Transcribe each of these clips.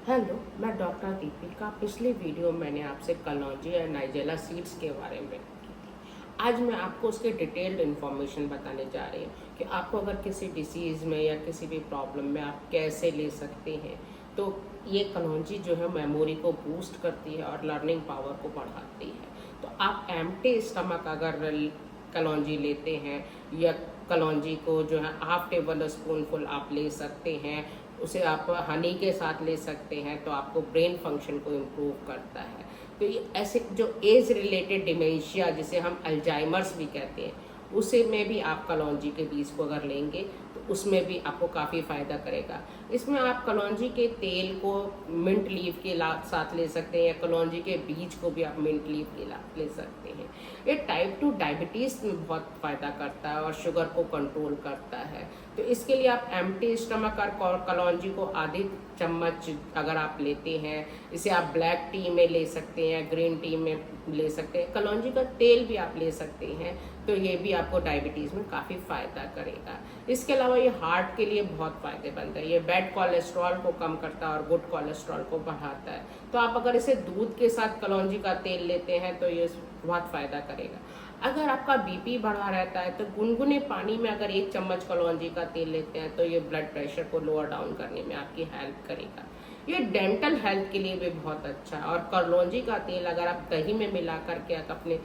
Hello, मैं doctor Deepika. पिछली video मैंने आपसे कलौंजी या नाइजेला सीड्स के बारे में की थी। आज मैं आपको उसके डिटेल्ड इन्फॉर्मेशन बताने जा रही हूँ कि आपको अगर किसी डिसीज़ में या किसी भी प्रॉब्लम में आप कैसे ले सकते हैं। तो ये कलौंजी जो है मेमोरी को बूस्ट करती है और लर्निंग पावर को बढ़ाती है। तो आप एम्प्टी स्टमक अगर कलौंजी लेते हैं या कलौंजी को जो है हाफ टेबल स्पूनफुल आप ले सकते हैं, उसे आप हनी के साथ ले सकते हैं, तो आपको ब्रेन फंक्शन को इम्प्रूव करता है। तो ये ऐसे जो एज रिलेटेड डिमेंशिया जिसे हम अल्जाइमर्स भी कहते हैं, उसे में भी आप कलौंजी के बीज को अगर लेंगे तो उसमें भी आपको काफ़ी फ़ायदा करेगा। इसमें आप कलौंजी के तेल को मिंट लीफ के साथ ले सकते हैं या कलौंजी के बीज को भी आप मिंट लीफ के ले सकते हैं। ये टाइप 2 डायबिटीज़ में बहुत फ़ायदा करता है और शुगर को कंट्रोल करता है। तो इसके लिए आप एम्प्टी स्टमक और कलौंजी को आधी चम्मच अगर आप लेते हैं, इसे आप ब्लैक टी में ले सकते हैं, ग्रीन टी में ले सकते हैं, कलौंजी का तेल भी आप ले सकते हैं। तो ये भी आपको डायबिटीज़ में काफ़ी फ़ायदा करेगा। इसके अलावा ये हार्ट के लिए बहुत फ़ायदेमंद है। ये बैड कोलेस्ट्रॉल को कम करता है और गुड कोलेस्ट्रॉल को बढ़ाता है। तो आप अगर इसे दूध के साथ कलौंजी का तेल लेते हैं तो ये बहुत फ़ायदा करेगा। अगर आपका बीपी बढ़ा रहता है तो गुनगुने पानी में अगर 1 चम्मच कलौंजी का तेल लेते हैं तो ये ब्लड प्रेशर को लोअर डाउन करने में आपकी हेल्प करेगा। ये डेंटल हेल्थ के लिए भी बहुत अच्छा है। और कलौंजी का तेल अगर आप दही में मिला करके अपने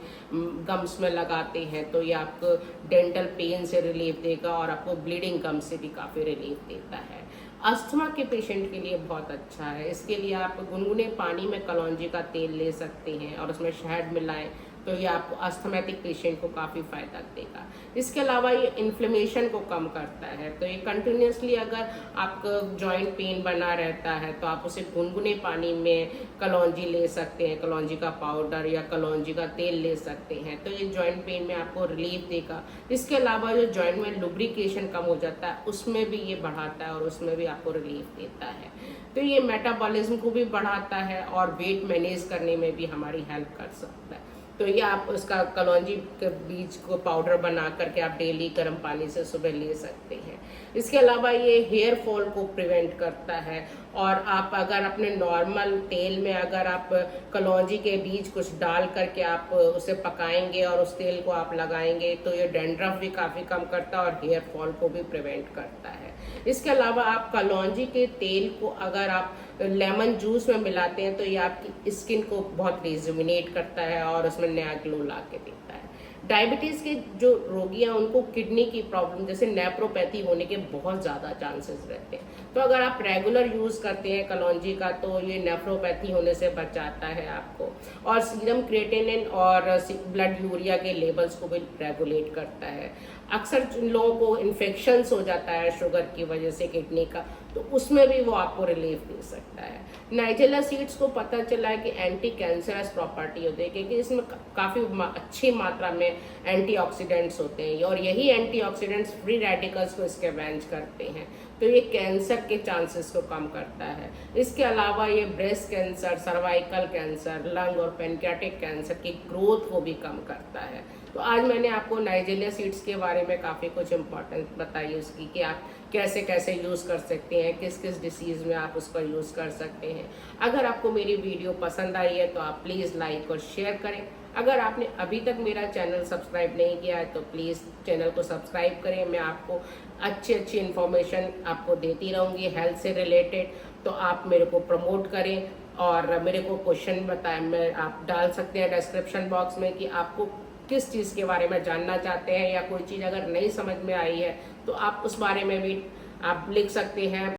गम्स में लगाते हैं तो ये आपको डेंटल पेन से रिलीफ देगा और आपको ब्लीडिंग गम्स से भी काफ़ी रिलीफ देता है। अस्थमा के पेशेंट के लिए बहुत अच्छा है। इसके लिए आप गुनगुने पानी में कलौंजी का तेल ले सकते हैं और उसमें शहद मिलाएं तो ये आपको अस्थमेटिक पेशेंट को काफ़ी फ़ायदा देगा। इसके अलावा ये इन्फ्लेमेशन को कम करता है। तो ये कंटिन्यूसली अगर आपका जॉइंट पेन बना रहता है तो आप उसे गुनगुने पानी में कलौंजी ले सकते हैं, कलौंजी का पाउडर या कलौंजी का तेल ले सकते हैं। तो ये जॉइंट पेन में आपको रिलीफ देगा। इसके अलावा जो जॉइंट में लुब्रिकेशन कम हो जाता है उसमें भी ये बढ़ाता है और उसमें भी आपको रिलीफ देता है। तो ये मेटाबॉलिज्म को भी बढ़ाता है और वेट मैनेज करने में भी हमारी हेल्प कर सकता है। तो ये आप उसका कलौंजी के बीज को पाउडर बना करके आप डेली गर्म पानी से सुबह ले सकते हैं। इसके अलावा ये हेयर फॉल को प्रिवेंट करता है। और आप अगर अपने नॉर्मल तेल में अगर आप कलौंजी के बीज कुछ डाल करके आप उसे पकाएंगे और उस तेल को आप लगाएंगे तो ये डैंड्रफ भी काफ़ी कम करता है और हेयर फॉल को भी प्रिवेंट करता है। इसके अलावा आप कलौंजी के तेल को अगर आप लेमन जूस में मिलाते हैं तो ये आपकी स्किन को बहुत रिजुविनेट करता है और उसमें नया ग्लो ला के देता है। डायबिटीज़ के जो रोगी हैं उनको किडनी की प्रॉब्लम जैसे नेफ्रोपैथी होने के बहुत ज़्यादा चांसेस रहते हैं। तो अगर आप रेगुलर यूज़ करते हैं कलौंजी का तो ये नेफ्रोपैथी होने से बचाता है आपको। और सीरम क्रिएटिनिन और ब्लड यूरिया के लेवल्स को भी रेगुलेट करता है। अक्सर लोगों को इन्फेक्शंस हो जाता है शुगर की वजह से किडनी का, तो उसमें भी वो आपको रिलीफ दे सकता है। नाइजेला सीड्स को पता चला है कि एंटी कैंसरस प्रॉपर्टी होती है क्योंकि इसमें काफ़ी अच्छी मात्रा में एंटीऑक्सीडेंट्स होते हैं और यही एंटीऑक्सीडेंट्स फ्री रेडिकल्स को स्कैवेंज करते हैं। तो ये कैंसर के चांसेस को कम करता है। इसके अलावा ये breast cancer, cervical cancer, lung और पेनक्रियाटिक कैंसर की ग्रोथ को भी कम करता है। तो आज मैंने आपको नाइजेला सीड्स के बारे में काफ़ी कुछ इम्पोर्टेंट बताई उसकी कि आप कैसे कैसे यूज़ कर सकते हैं, किस किस डिसीज़ में आप उसका यूज़ कर सकते हैं। अगर आपको मेरी वीडियो पसंद आई है तो आप प्लीज़ लाइक और शेयर करें। अगर आपने अभी तक मेरा चैनल सब्सक्राइब नहीं किया है तो प्लीज़ चैनल को सब्सक्राइब करें। मैं आपको अच्छी इन्फॉर्मेशन आपको देती रहूँगी हेल्थ से रिलेटेड। तो आप मेरे को प्रमोट करें और मेरे को क्वेश्चन बताएं, मैं आप डाल सकते हैं डिस्क्रिप्शन बॉक्स में कि आपको किस चीज़ के बारे में जानना चाहते हैं या कोई चीज़ अगर नहीं समझ में आई है तो आप उस बारे में भी आप लिख सकते हैं।